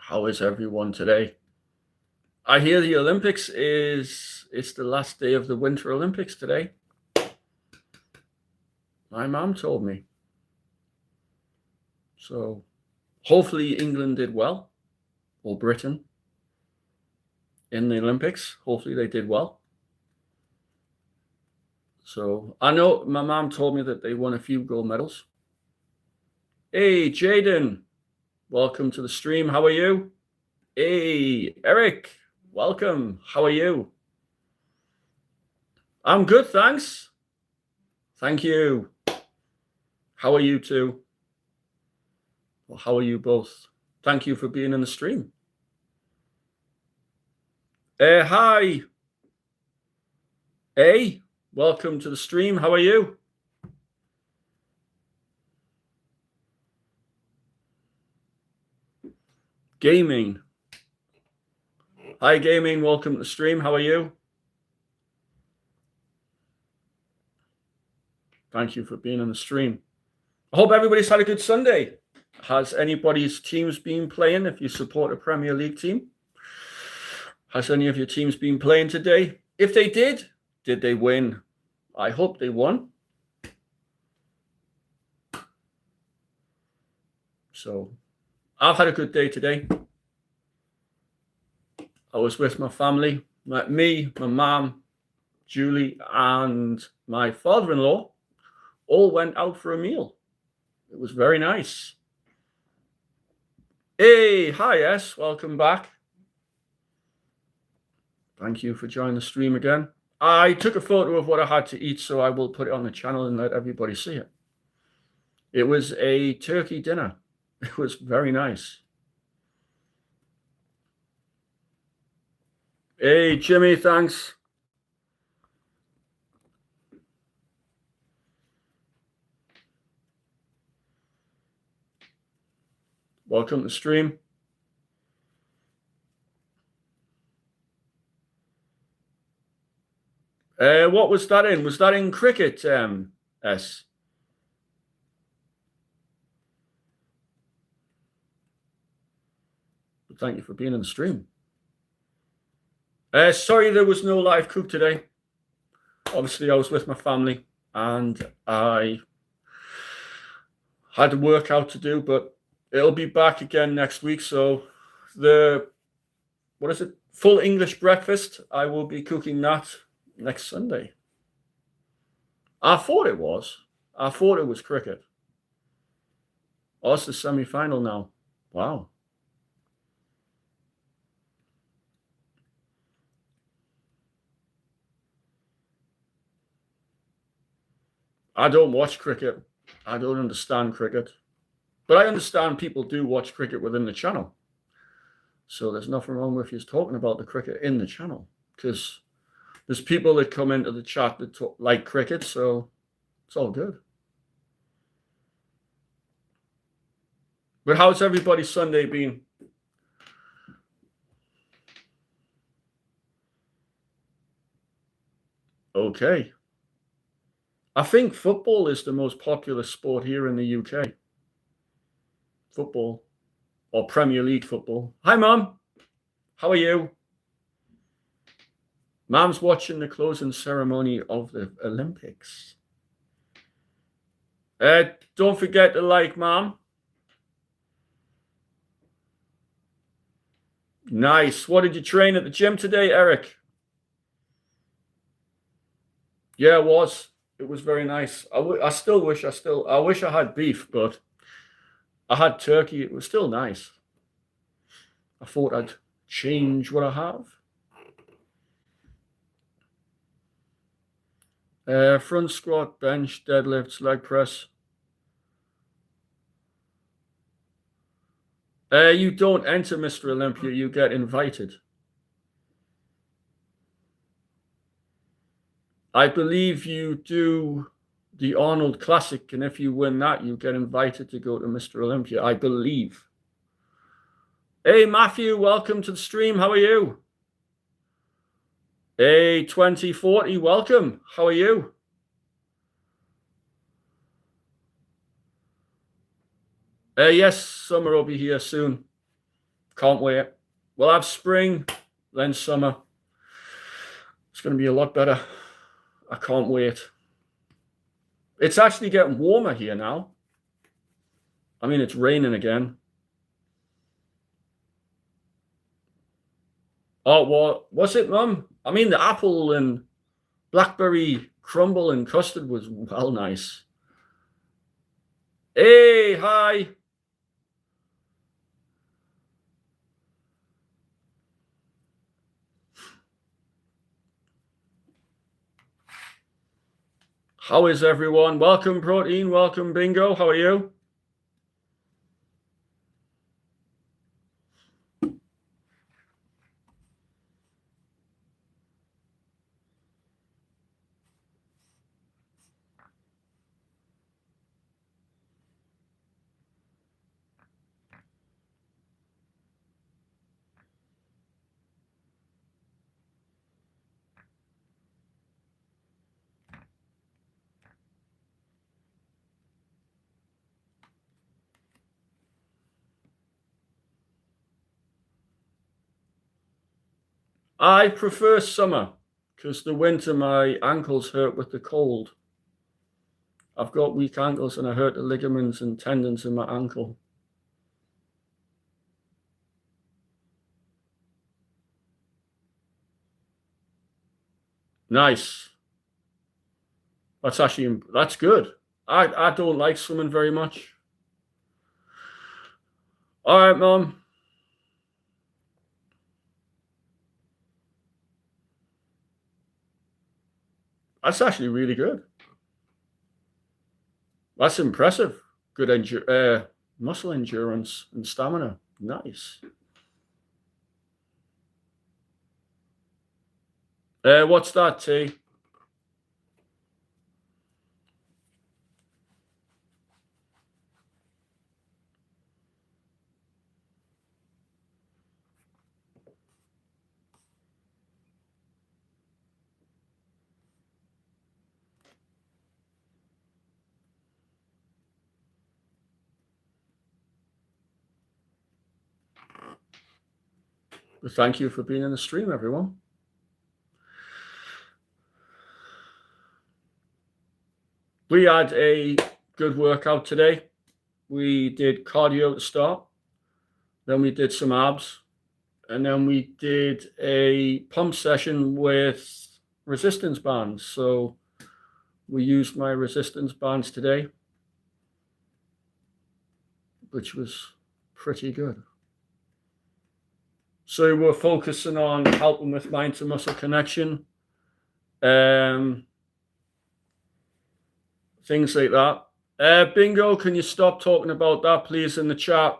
How is everyone today? I hear the Olympics it's the last day of the Winter Olympics today. My mom told me. So hopefully England did well, or Britain, in the Olympics. Hopefully they did well. So I know my mom told me that they won a few gold medals. Hey, Jaden, welcome to the stream. How are you? Hey, Eric, welcome. How are you? I'm good, thanks. Thank you. How are you two? Well, how are you both? Thank you for being in the stream. Hi. Hey, welcome to the stream. How are you? Gaming. Hi, Gaming. Welcome to the stream. How are you? Thank you for being on the stream. I hope everybody's had a good Sunday. Has anybody's teams been playing if you support a Premier League team? Has any of your teams been playing today? If they did they win? I hope they won. So I've had a good day today. I was with my family, me, my mom, Julie, and my father-in-law all went out for a meal. It was very nice. Hey, hi, S. Welcome back. Thank you for joining the stream again. I took a photo of what I had to eat, so I will put it on the channel and let everybody see it. It was a turkey dinner. It was very nice. Hey, Jimmy, thanks. Welcome to the stream. What was that in? Was that in cricket, S? Thank you for being in the stream. Sorry there was no live cook today. Obviously, I was with my family and I had a workout to do, but it'll be back again next week. So full English breakfast, I will be cooking that next Sunday. I thought it was cricket. Oh, it's the semi-final now. Wow. I don't watch cricket. I don't understand cricket. But I understand people do watch cricket within the channel. So there's nothing wrong with you talking about the cricket in the channel, because there's people that come into the chat that like cricket, so it's all good. But how's everybody's Sunday been? Okay. I think football is the most popular sport here in the UK. Football, or Premier League football. Hi, Mom. How are you? Mom's watching the closing ceremony of the Olympics. Don't forget to like, Mom. Nice. What did you train at the gym today, Eric? Yeah, it was. It was very nice. I wish I had beef, but I had turkey. It was still nice. I thought I'd change what I have. Front squat, bench, deadlifts, leg press. You don't enter Mr. Olympia, you get invited. I believe you do the Arnold Classic, and if you win that, you get invited to go to Mr. Olympia, I believe. Hey, Matthew, welcome to the stream. How are you? Hey, 2040, welcome. How are you? Yes, summer will be here soon. Can't wait. We'll have spring, then summer. It's going to be a lot better. I can't wait. It's actually getting warmer here now. I mean, it's raining again. Oh, what was it, Mum? I mean, the apple and blackberry crumble and custard was well nice. Hey, hi. How is everyone? Welcome, Protein. Welcome, Bingo. How are you? I prefer summer because the winter my ankles hurt with the cold. I've got weak ankles and I hurt the ligaments and tendons in my ankle. Nice. That's good. I don't like swimming very much. All right, Mom. That's actually really good. That's impressive. Good muscle endurance and stamina. Nice. What's that, T? Well, thank you for being in the stream, everyone. We had a good workout today. We did cardio to start. Then we did some abs. And then we did a pump session with resistance bands. So we used my resistance bands today, which was pretty good. So we're focusing on helping with mind to muscle connection, things like that. Bingo, can you stop talking about that, please, in the chat?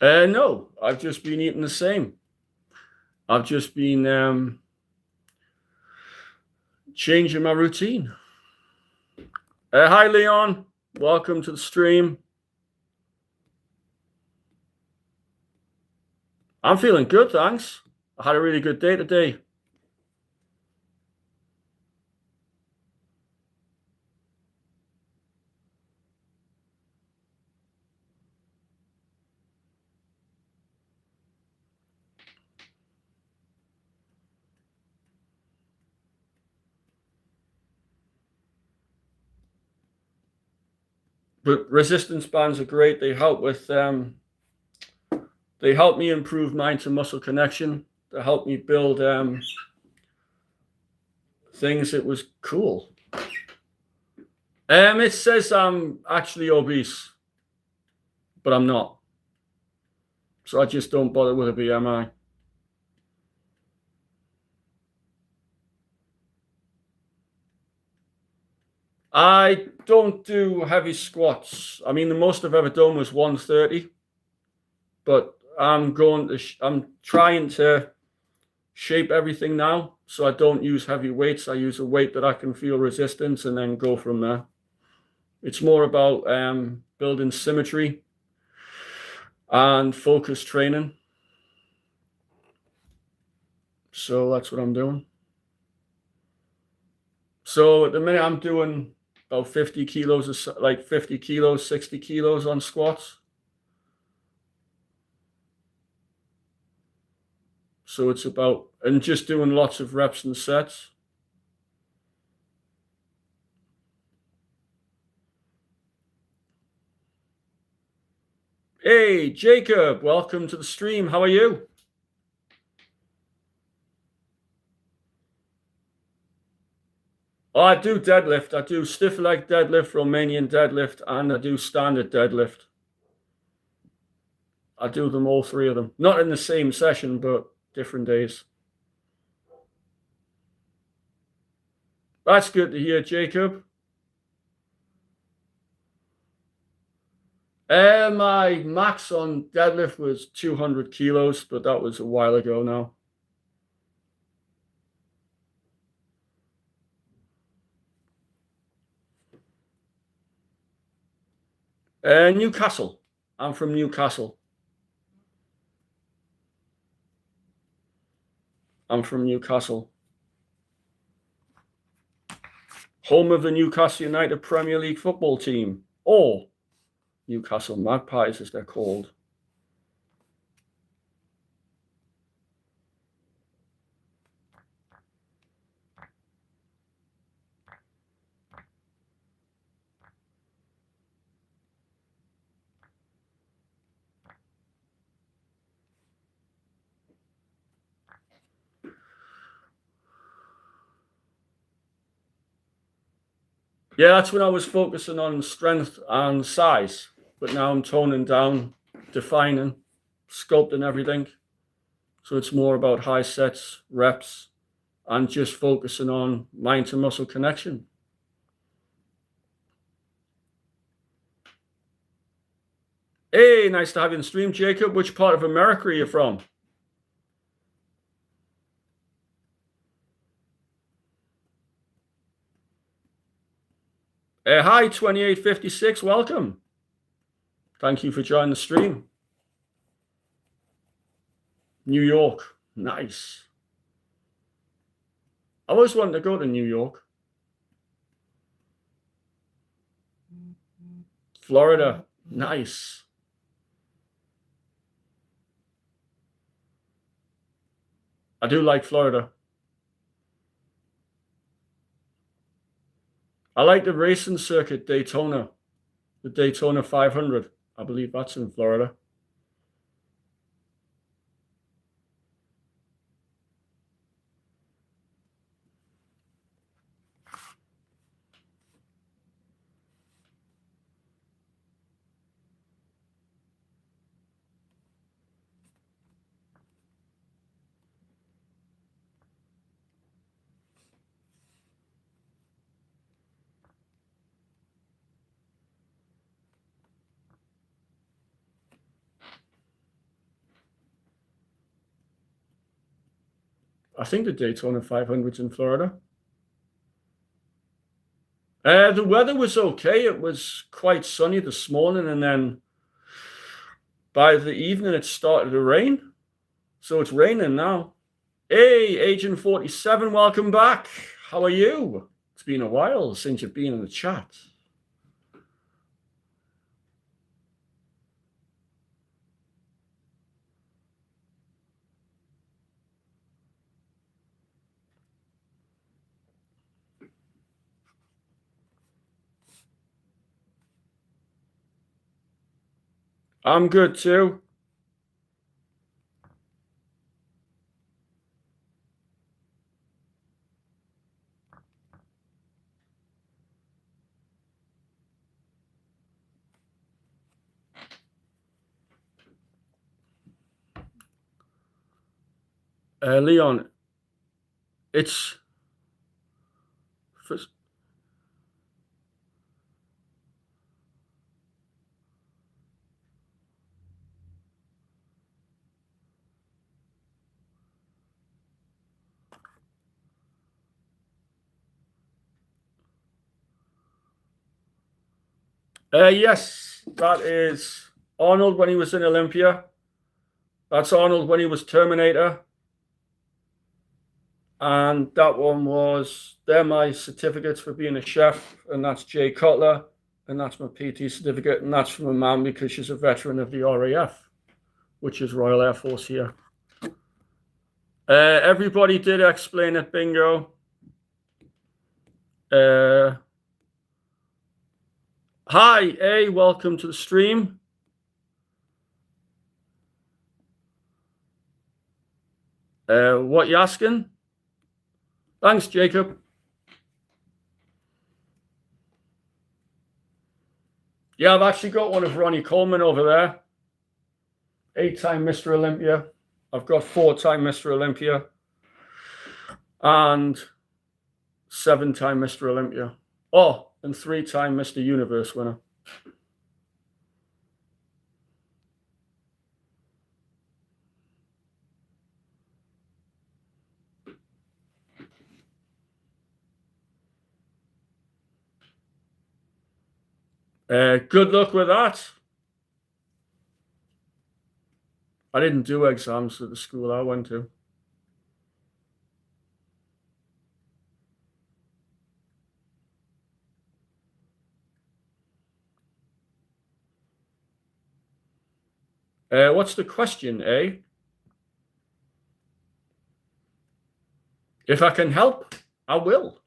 No, I've just been eating the same. I've just been changing my routine. Hi, Leon. Welcome to the stream. I'm feeling good, thanks. I had a really good day today. But resistance bands are great. They help with they help me improve mind to muscle connection. They help me build things. It was cool. It says I'm actually obese, but I'm not. So I just don't bother with a BMI. I don't do heavy squats. I mean, the most I've ever done was 130, but I'm trying to shape everything now. So I don't use heavy weights. I use a weight that I can feel resistance and then go from there. It's more about building symmetry and focus training. So that's what I'm doing. So at the minute I'm doing about 50 kilos, like 50 kilos, 60 kilos on squats. So it's about, and just doing lots of reps and sets. Hey, Jacob, welcome to the stream. How are you? Oh, I do deadlift. I do stiff leg deadlift, Romanian deadlift, and I do standard deadlift. I do them, all three of them. Not in the same session, but different days. That's good to hear, Jacob. My max on deadlift was 200 kilos, but that was a while ago now. Newcastle. I'm from Newcastle. I'm from Newcastle. Home of the Newcastle United Premier League football team, or Newcastle Magpies as they're called. Yeah, that's when I was focusing on strength and size, but now I'm toning down, defining, sculpting everything. So it's more about high sets, reps, and just focusing on mind to muscle connection. Hey, nice to have you on stream, Jacob. Which part of America are you from? Hi, 2856, welcome. Thank you for joining the stream. New York, nice. I always wanted to go to New York. Florida, nice. I do like Florida. I like the racing circuit, Daytona, the Daytona 500. I believe that's in Florida. I think the Daytona 500's in Florida. The weather was okay. It was quite sunny this morning, and then by the evening it started to rain. So it's raining now. Hey, Agent 47, welcome back. How are you? It's been a while since you've been in the chat. I'm good too. Leon, it's first, Yes, that is Arnold when he was in Olympia. That's Arnold when he was Terminator. And that one was, they're my certificates for being a chef. And that's Jay Cutler. And that's my PT certificate. And that's from a mom because she's a veteran of the RAF, which is Royal Air Force here. Everybody did explain it, bingo. Hi, A, welcome to the stream. What you asking? Thanks, Jacob. Yeah, I've actually got one of Ronnie Coleman over there. 8-time Mr. Olympia. I've got 4-time Mr. Olympia. And 7-time Mr. Olympia. Oh, and 3-time Mr. Universe winner. Good luck with that. I didn't do exams at the school I went to. What's the question, eh? If I can help, I will.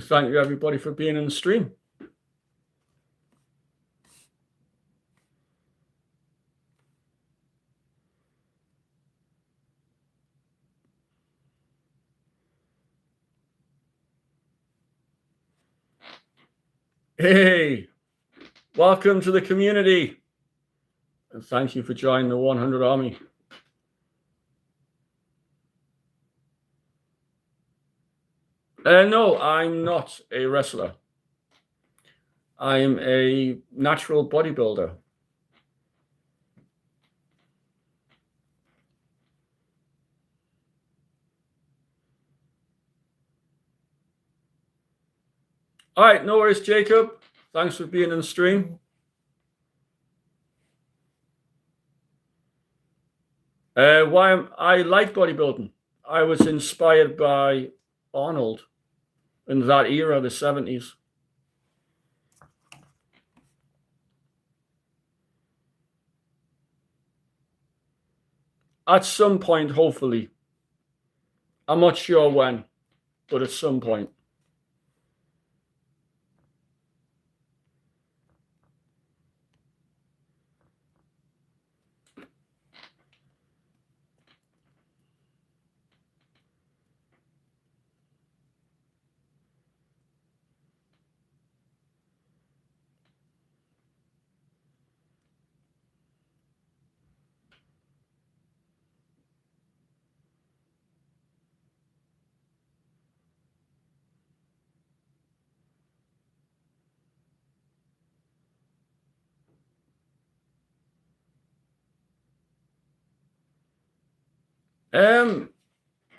Thank you, everybody, for being in the stream. Hey, welcome to the community. And thank you for joining the 100 Army. No, I'm not a wrestler. I am a natural bodybuilder. All right, no worries, Jacob. Thanks for being in the stream. Why I like bodybuilding. I was inspired by Arnold in that era, the 70s. At some point, hopefully. I'm not sure when, but at some point.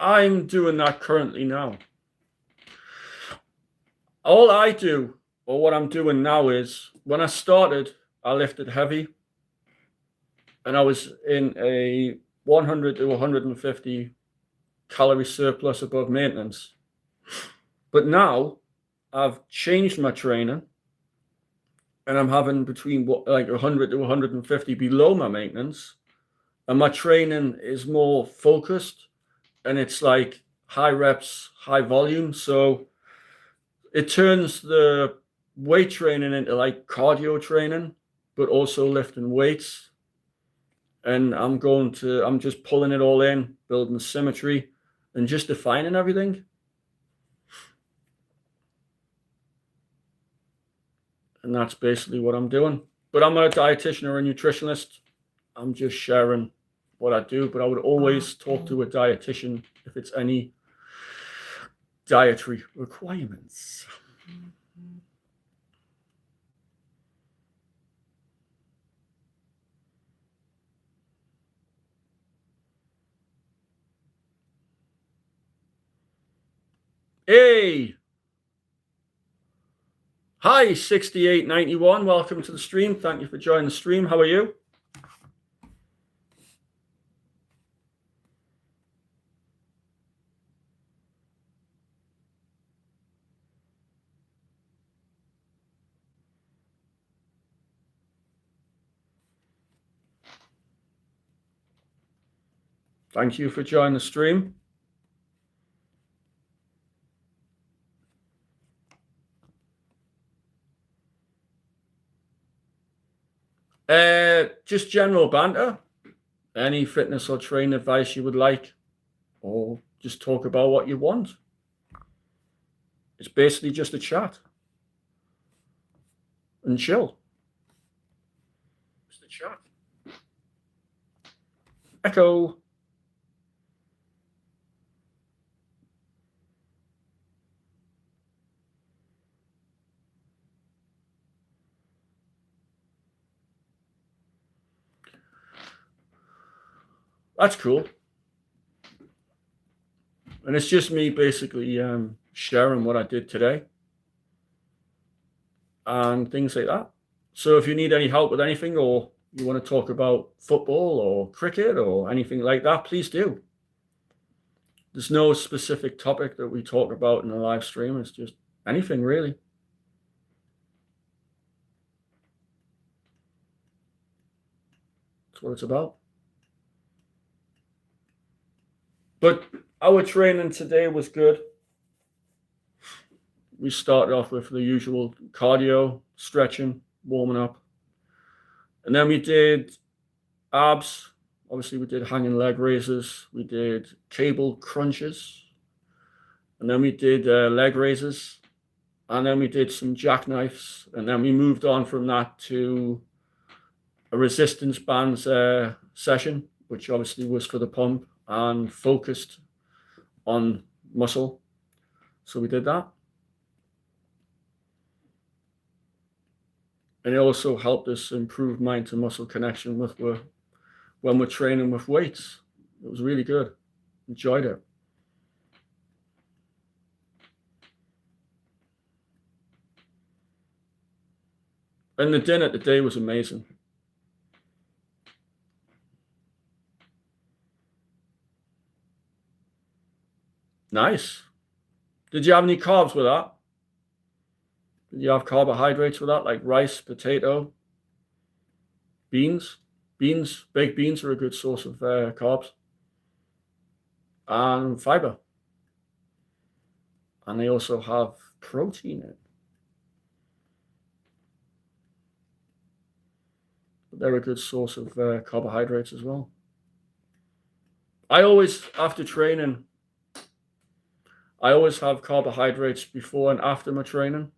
I'm doing that currently now. All I do, or what I'm doing now, is when I started, I lifted heavy, and I was in a 100 to 150 calorie surplus above maintenance. But now I've changed my training, and I'm having between like 100 to 150 below my maintenance, and my training is more focused, and it's like high reps, high volume. So it turns the weight training into like cardio training, but also lifting weights. And I'm just pulling it all in, building symmetry, and just defining everything. And that's basically what I'm doing. But I'm not a dietitian or a nutritionist. I'm just sharing what I do. But I would always talk to a dietitian if it's any dietary requirements. Hey. Hi, 6891. Welcome to the stream. Thank you for joining the stream. How are you? Thank you for joining the stream. Just general banter. Any fitness or training advice you would like, or just talk about what you want. It's basically just a chat and chill. Just a chat. Echo. That's cool. And it's just me basically sharing what I did today and things like that. So if you need any help with anything, or you want to talk about football or cricket or anything like that, please do. There's no specific topic that we talk about in the live stream. It's just anything, really. That's what it's about. But our training today was good. We started off with the usual cardio, stretching, warming up. And then we did abs. Obviously, we did hanging leg raises. We did cable crunches. And then we did leg raises. And then we did some jackknives. And then we moved on from that to a resistance bands session, which obviously was for the pump and focused on muscle. So we did that. And it also helped us improve mind to muscle connection when we're training with weights. It was really good. Enjoyed it. And the dinner today was amazing. Nice. Did you have any carbs with that? Did you have carbohydrates with that, like rice, potato, beans? Baked beans are a good source of carbs and fiber. And they also have protein in it. But they're a good source of carbohydrates as well. I always, after training, I always have carbohydrates before and after my training.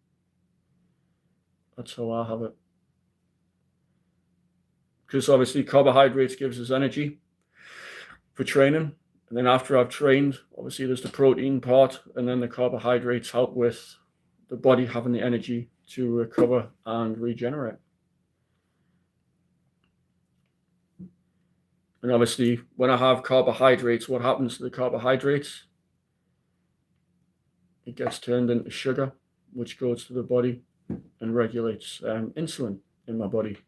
That's how I have it. Because obviously carbohydrates gives us energy for training. And then after I've trained, obviously there's the protein part, and then the carbohydrates help with the body having the energy to recover and regenerate. And obviously when I have carbohydrates, what happens to the carbohydrates? It gets turned into sugar, which goes to the body and regulates insulin in my body.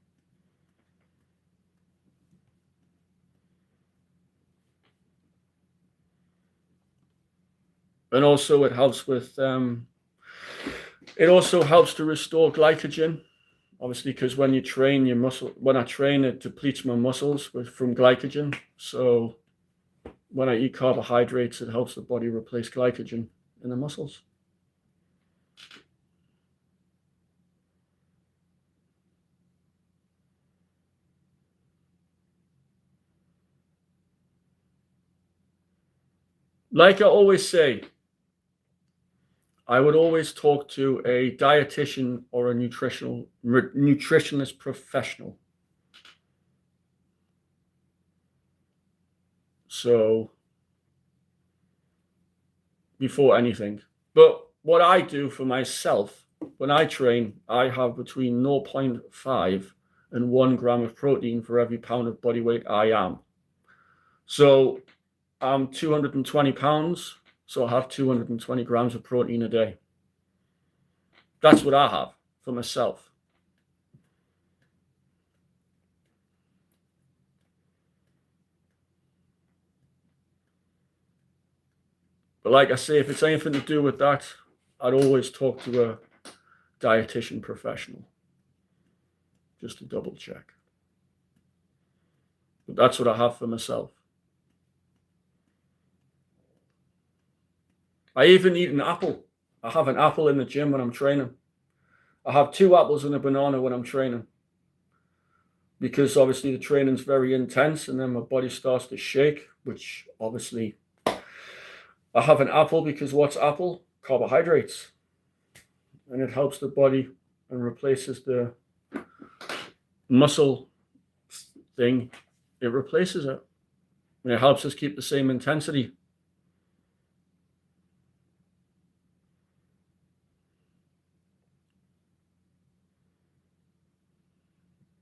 And also it helps with, it also helps to restore glycogen, obviously, because when you train your muscle, when I train, it depletes my muscles from glycogen. So when I eat carbohydrates, it helps the body replace glycogen in the muscles. Like I always say, I would always talk to a dietitian or a nutritionist professional. So before anything. But what I do for myself, when I train, I have between 0.5 and 1 gram of protein for every pound of body weight I am. So I'm 220 pounds. So I have 220 grams of protein a day. That's what I have for myself. But like I say, if it's anything to do with that, I'd always talk to a dietitian professional just to double check. But that's what I have for myself. I even eat an apple. I have an apple in the gym when I'm training. I have 2 apples and a banana when I'm training. Because obviously the training's very intense and then my body starts to shake, which obviously I have an apple because what's apple? Carbohydrates. And it helps the body and replaces the muscle thing. It replaces it. And it helps us keep the same intensity.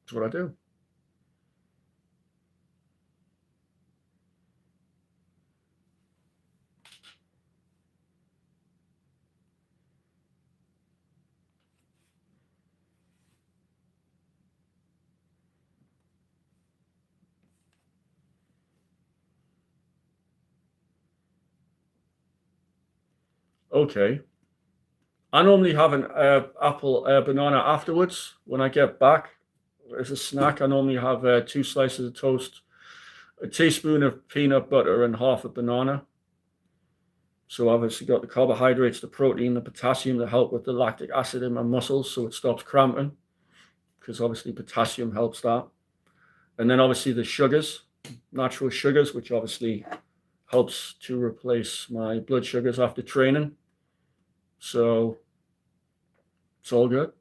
That's what I do. Okay. I normally have an apple banana afterwards when I get back. As a snack, I normally have 2 slices of toast, a teaspoon of peanut butter, and half a banana. So obviously got the carbohydrates, the protein, the potassium to help with the lactic acid in my muscles so it stops cramping, because obviously potassium helps that. And then obviously the sugars, natural sugars, which obviously helps to replace my blood sugars after training. So it's all good.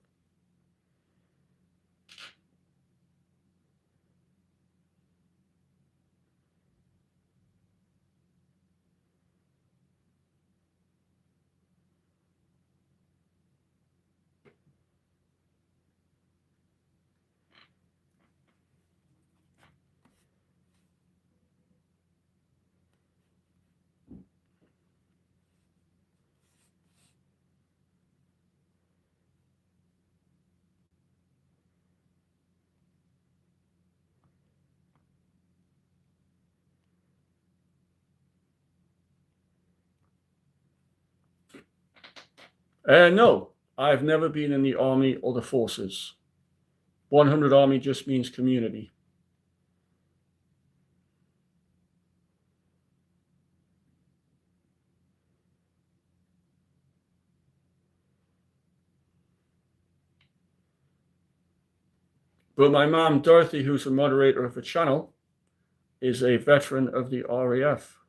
No, I've never been in the army or the forces. 100 Army just means community. But my mom, Dorothy, who's the moderator of the channel, is a veteran of the RAF.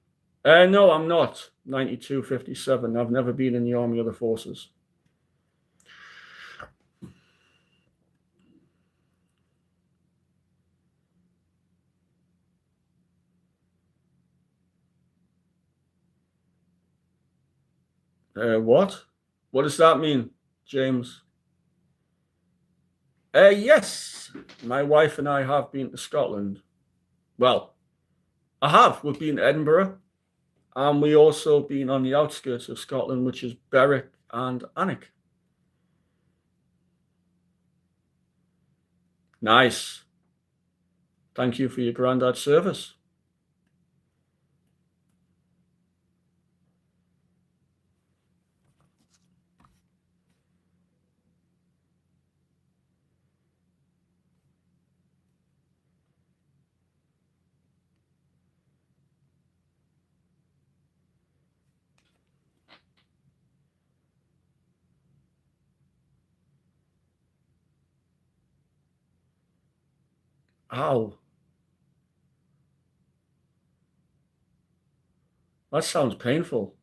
No, I'm not. 9257. I've never been in the army or the forces. What? What does that mean, James? Yes, my wife and I have been to Scotland. Well, I have. We've been to Edinburgh, and we also been on the outskirts of Scotland, which is Berwick and Alnwick. Nice. Thank you for your granddad's service. Ow. That sounds painful.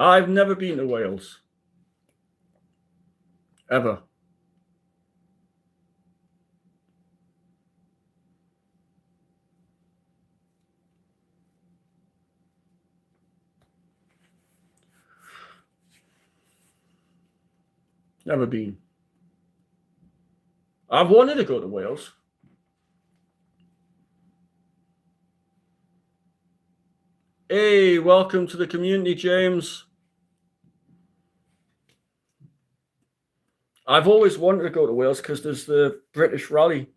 I've never been to Wales. Ever. Never been. I've wanted to go to Wales. Hey, welcome to the community, James. I've always wanted to go to Wales because there's the British Rally,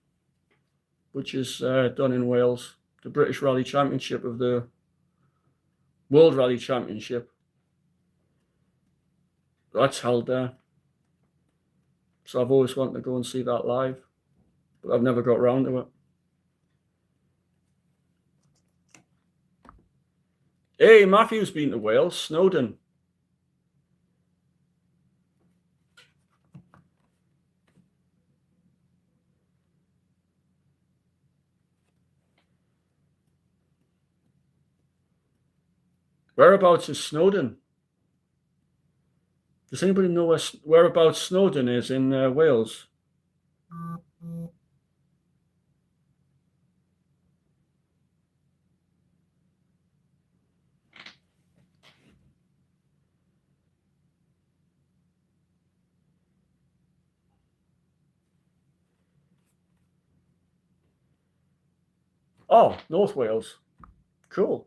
which is done in Wales. The British Rally Championship of the World Rally Championship. That's held there. So I've always wanted to go and see that live, but I've never got around to it. Hey, Matthew's been to Wales, Snowdon. Whereabouts is Snowdon? Does anybody know whereabouts Snowdon is in Wales? Oh, North Wales. Cool.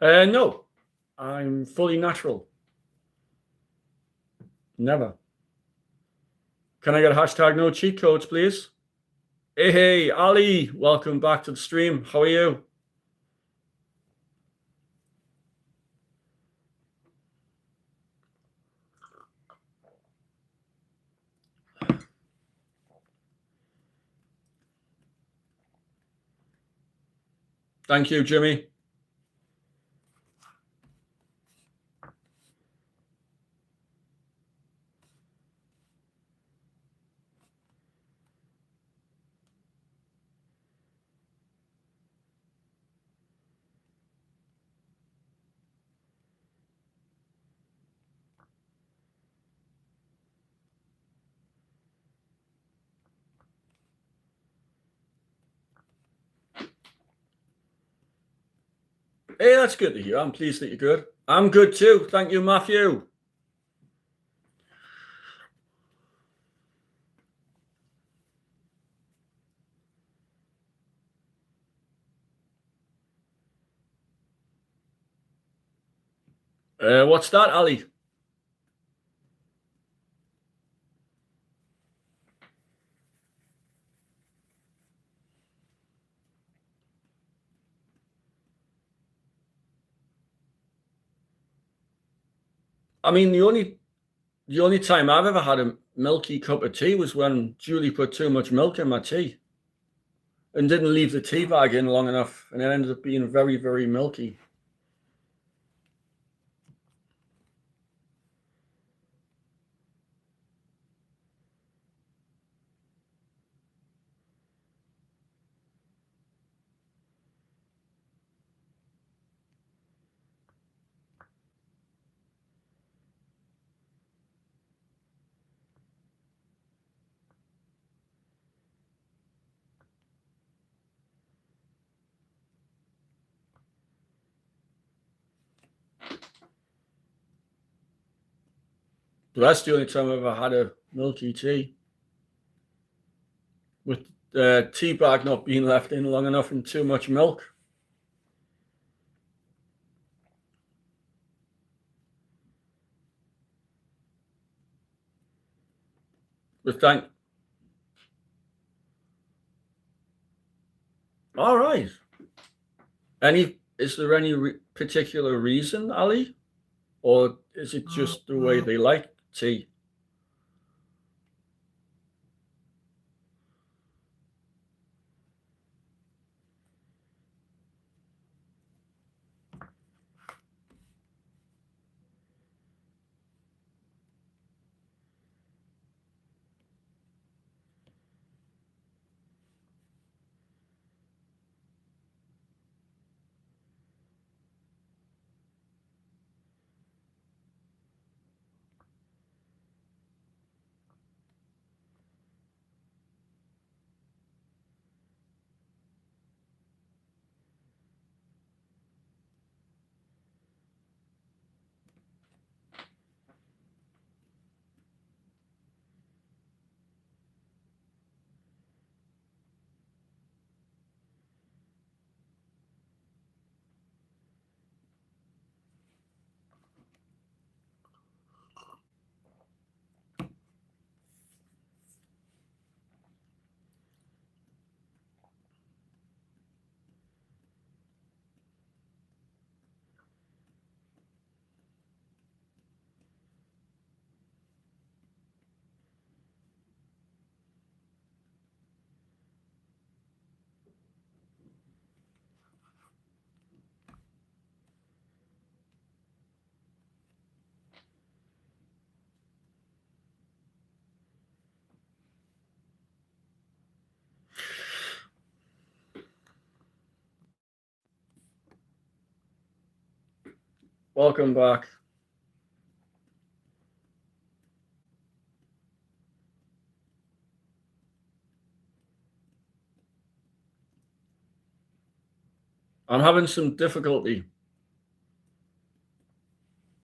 No, I'm fully natural. Never. Can I get a hashtag no cheat codes, please? Hey, Ali, welcome back to the stream. How are you? Thank you, Jimmy. Hey, that's good to hear. I'm pleased that you're good. I'm good too. Thank you, Matthew. What's that, Ali? I mean, the only time I've ever had a milky cup of tea was when Julie put too much milk in my tea and didn't leave the tea bag in long enough, and it ended up being very, very milky. But that's the only time I've ever had a milky tea, with the tea bag not being left in long enough and too much milk. But all right. Is there any particular reason, Ali? Or is it just the way they like tea? Welcome back. I'm having some difficulty